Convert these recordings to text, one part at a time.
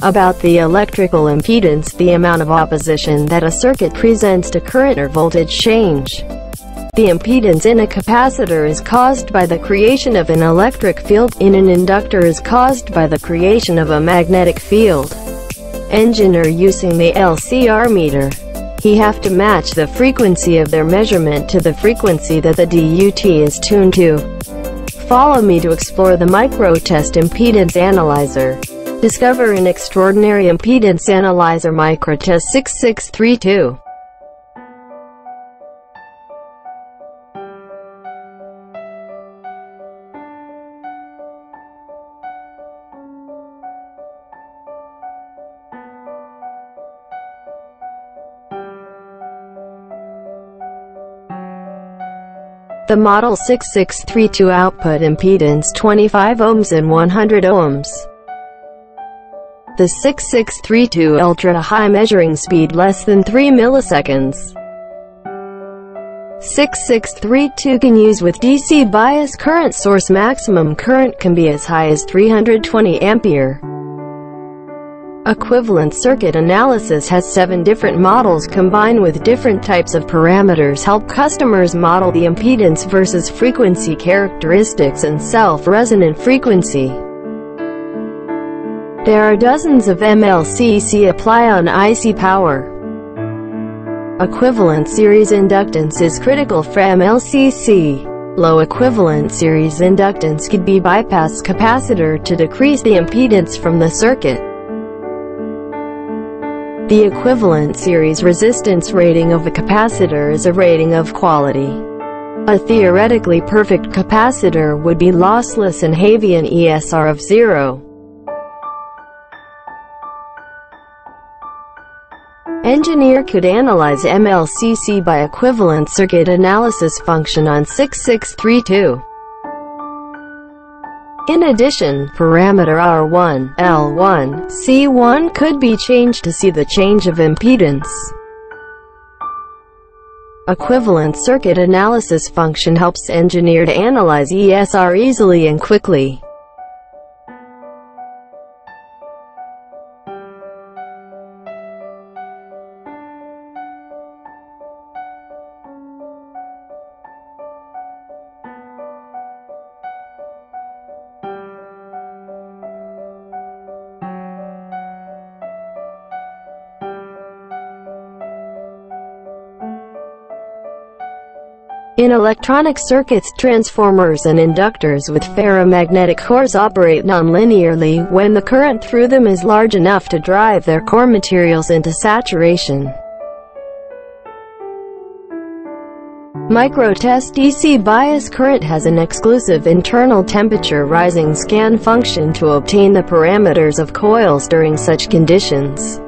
About the electrical impedance, the amount of opposition that a circuit presents to current or voltage change. The impedance in a capacitor is caused by the creation of an electric field. In an inductor is caused by the creation of a magnetic field. Engineer using the LCR meter. He have to match the frequency of their measurement to the frequency that the DUT is tuned to. Follow me to explore the microtest impedance analyzer. Discover an extraordinary impedance analyzer, Microtest 6632. The Model 6632 output impedance 25 ohms and 100 ohms. The 6632 ultra-high measuring speed less than 3 milliseconds. 6632 can use with DC bias current source. Maximum current can be as high as 320 ampere. Equivalent circuit analysis has 7 different models combined with different types of parameters. Help customers model the impedance versus frequency characteristics and self-resonant frequency. There are dozens of MLCC apply on IC power. Equivalent series inductance is critical for MLCC. Low equivalent series inductance could be bypass capacitor to decrease the impedance from the circuit. The equivalent series resistance rating of a capacitor is a rating of quality. A theoretically perfect capacitor would be lossless and have an ESR of 0. Engineer could analyze MLCC by equivalent circuit analysis function on 6632. In addition, parameter R1, L1, C1 could be changed to see the change of impedance. Equivalent circuit analysis function helps engineer to analyze ESR easily and quickly. In electronic circuits, transformers and inductors with ferromagnetic cores operate nonlinearly when the current through them is large enough to drive their core materials into saturation. Microtest DC bias current has an exclusive internal temperature rising scan function to obtain the parameters of coils during such conditions.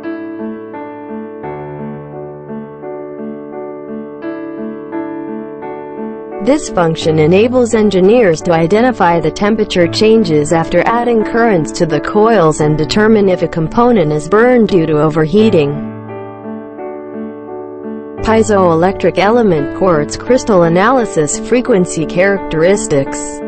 This function enables engineers to identify the temperature changes after adding currents to the coils and determine if a component is burned due to overheating. Piezoelectric element quartz crystal analysis frequency characteristics.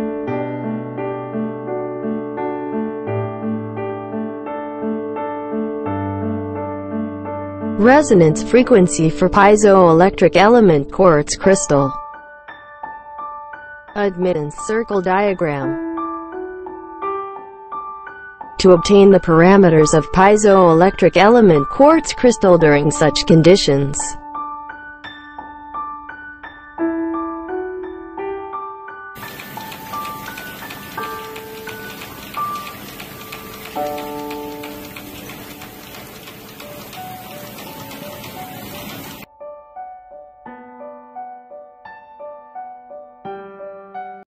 Resonance frequency for piezoelectric element quartz crystal. Admittance circle diagram. To obtain the parameters of piezoelectric element quartz crystal during such conditions,